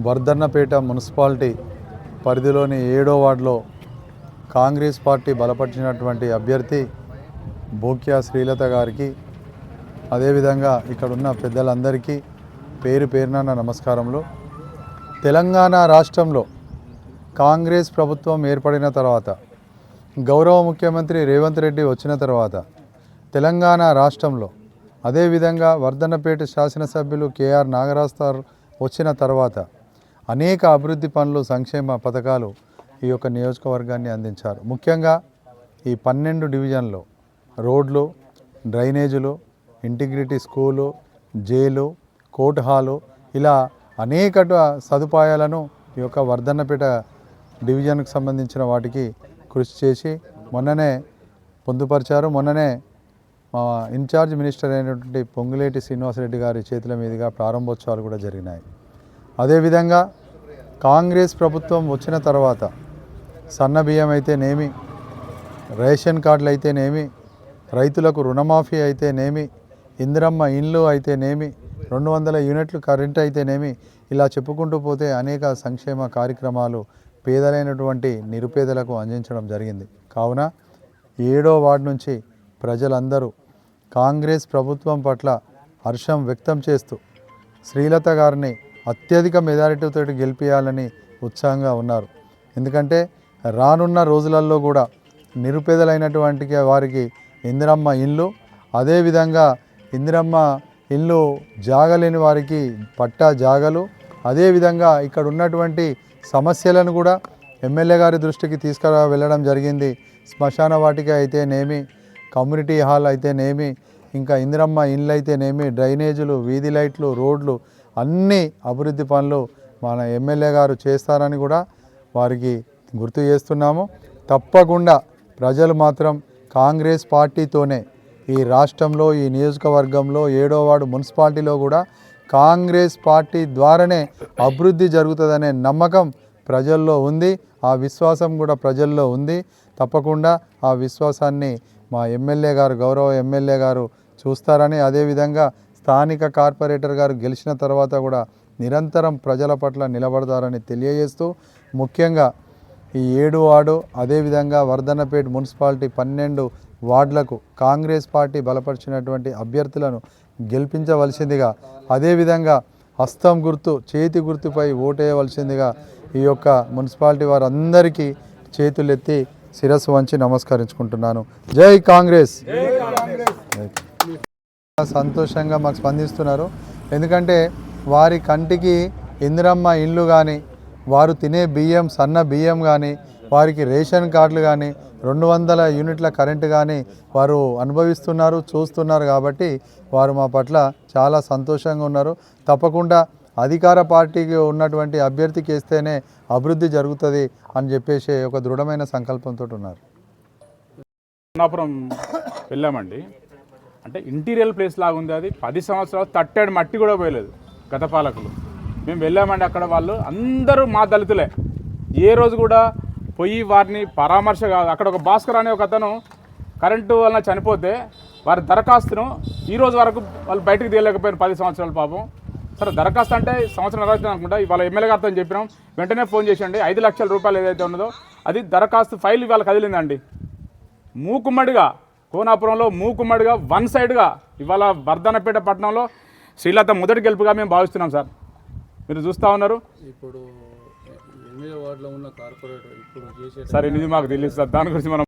Wardhannapet municipality పరిధిలోని 7వ వార్డులో కాంగ్రెస్ పార్టీ బలపరిచినటువంటి అభ్యర్థి బోక్యా శ్రీలత గారికి, అదేవిధంగా ఇక్కడున్న పెద్దలందరికీ పేరు పేరున నమస్కారములు. తెలంగాణ రాష్ట్రంలో కాంగ్రెస్ ప్రభుత్వం ఏర్పడిన తర్వాత, గౌరవ ముఖ్యమంత్రి రేవంత్ రెడ్డి వచ్చిన తర్వాత తెలంగాణ రాష్ట్రంలో, అదేవిధంగా వర్ధన్నపేట శాసనసభ్యులు కేఆర్ నాగరాజ్ సార్ వచ్చిన తర్వాత అనేక అభివృద్ధి పనులు, సంక్షేమ పథకాలు ఈ యొక్క నియోజకవర్గాన్ని అందించారు. ముఖ్యంగా ఈ 12 డివిజన్లో రోడ్లు, డ్రైనేజీలు, integrity school, jail, court hall, ఇలా అనేక సదుపాయాలను ఈ యొక్క వర్ధన్నపేట డివిజన్కు సంబంధించిన వాటికి కృషి చేసి మొన్ననే పొందుపరిచారు. మొన్ననే మా ఇన్ఛార్జ్ మినిస్టర్ అయినటువంటి పొంగులేటి శ్రీనివాసరెడ్డి గారి చేతుల మీదుగా ప్రారంభోత్సవాలు కూడా జరిగినాయి. అదేవిధంగా కాంగ్రెస్ ప్రభుత్వం వచ్చిన తర్వాత సన్న బియ్యం అయితేనేమి, రేషన్ కార్డులు అయితేనేమి, రైతులకు రుణమాఫీ అయితేనేమి, ఇందిరమ్మ ఇండ్లు అయితేనేమి, 200 యూనిట్లు కరెంట్ అయితేనేమి, ఇలా చెప్పుకుంటూ పోతే అనేక సంక్షేమ కార్యక్రమాలు పేదలైనటువంటి నిరుపేదలకు అందించడం జరిగింది. కావున 7వ వార్డు నుంచి ప్రజలందరూ కాంగ్రెస్ ప్రభుత్వం పట్ల హర్షం వ్యక్తం చేస్తూ శ్రీలత గారిని అత్యధిక మెజారిటీతో గెలిపించాలని ఉత్సాహంగా ఉన్నారు. ఎందుకంటే రానున్న రోజులలో కూడా నిరుపేదలైనటువంటి వారికి ఇందిరమ్మ ఇల్లు, అదేవిధంగా ఇందిరమ్మ ఇల్లు జాగలేని వారికి పట్టా జాగలు, అదేవిధంగా ఇక్కడ ఉన్నటువంటి సమస్యలను కూడా ఎమ్మెల్యే గారి దృష్టికి వెళ్ళడం జరిగింది. శ్మశాన వాటిక అయితేనేమి, కమ్యూనిటీ హాల్ అయితేనేమి, ఇంకా ఇందిరమ్మ ఇండ్లు అయితేనేమి, డ్రైనేజీలు, వీధి లైట్లు, రోడ్లు, అన్ని అభివృద్ధి పనులు మన ఎమ్మెల్యే గారు చేస్తారని కూడా వారికి గుర్తు చేస్తున్నాము. తప్పకుండా ప్రజలు మాత్రం కాంగ్రెస్ పార్టీతోనే ఈ రాష్ట్రంలో, ఈ నియోజకవర్గంలో 7వ వార్డు మున్సిపాలిటీలో కూడా కాంగ్రెస్ పార్టీ ద్వారానే అభివృద్ధి జరుగుతుందనే నమ్మకం ప్రజల్లో ఉంది. ఆ విశ్వాసం కూడా ప్రజల్లో ఉంది. తప్పకుండా ఆ విశ్వాసాన్ని మా ఎమ్మెల్యే గారు, గౌరవ ఎమ్మెల్యే గారు చూస్తారని, అదేవిధంగా స్థానిక కార్పొరేటర్ గారు గెలిచిన తర్వాత కూడా నిరంతరం ప్రజల పట్ల నిలబడతారని తెలియజేస్తూ, ముఖ్యంగా ఈ 7 వార్డు, అదేవిధంగా వర్ధన్నపేట మున్సిపాలిటీ 12 వార్డులకు కాంగ్రెస్ పార్టీ బలపరిచినటువంటి అభ్యర్థులను గెలిపించవలసిందిగా, అదేవిధంగా హస్తం గుర్తు, చేతి గుర్తుపై ఓటేయవలసిందిగా ఈ యొక్క మున్సిపాలిటీ వారందరికీ చేతులెత్తి శిరస్సు వంచి నమస్కరించుకుంటున్నాను. జై కాంగ్రెస్. సంతోషంగా మాకు స్పందిస్తున్నారు. ఎందుకంటే వారి కంటికి ఇందిరమ్మ ఇండ్లు కానీ, వారు తినే బియ్యం, సన్న బియ్యం కానీ, వారికి రేషన్ కార్డులు కానీ, 200 యూనిట్ల కరెంటు కానీ వారు అనుభవిస్తున్నారు, చూస్తున్నారు. కాబట్టి వారు మా పట్ల చాలా సంతోషంగా ఉన్నారు. తప్పకుండా అధికార పార్టీకి ఉన్నటువంటి అభ్యర్థికి వేస్తేనే అభివృద్ధి జరుగుతుంది అని చెప్పేసి ఒక దృఢమైన సంకల్పంతో ఉన్నారు. అన్నాపురం వెళ్ళామండి. అంటే ఇంటీరియల్ ప్లేస్ లాగా ఉంది. అది 10 సంవత్సరాలు తట్టాడు మట్టి కూడా పోయలేదు గత పాలకులు. మేము వెళ్ళామండి. అక్కడ వాళ్ళు అందరూ మా దళితులే. ఏ రోజు కూడా పోయి వారిని పరామర్శ కాదు. అక్కడ ఒక భాస్కర్ అనే ఒక అతను కరెంటు వలన చనిపోతే వారి దరఖాస్తును ఈ రోజు వరకు వాళ్ళు బయటకు తీయలేకపోయారు 10 సంవత్సరాలు పాపం. సరే దరఖాస్తు అంటే సంవత్సరం అవుతుంది అనుకుంటా. ఇవాళ ఎమ్మెల్యే గారితో చెప్పినాం, వెంటనే ఫోన్ చేసండి. 5 లక్షల రూపాయలు ఏదైతే ఉన్నదో అది దరఖాస్తు ఫైల్ ఇవాళ కదిలిందండి. మూకుమ్మడిగా కోనాపురంలో మూకుమ్మడిగా వన్ సైడ్గా ఇవాళ వర్ధన్నపేట పట్టణంలో శ్రీలత మొదటి గెలుపుగా మేము భావిస్తున్నాం సార్. మీరు చూస్తూ ఉన్నారు. ఇప్పుడు 8వ వార్డులో ఉన్న కార్పొరేటర్ ఇప్పుడు చేసే సార్ ఇది మాకు తెలియదు సార్. దాని గురించి మనం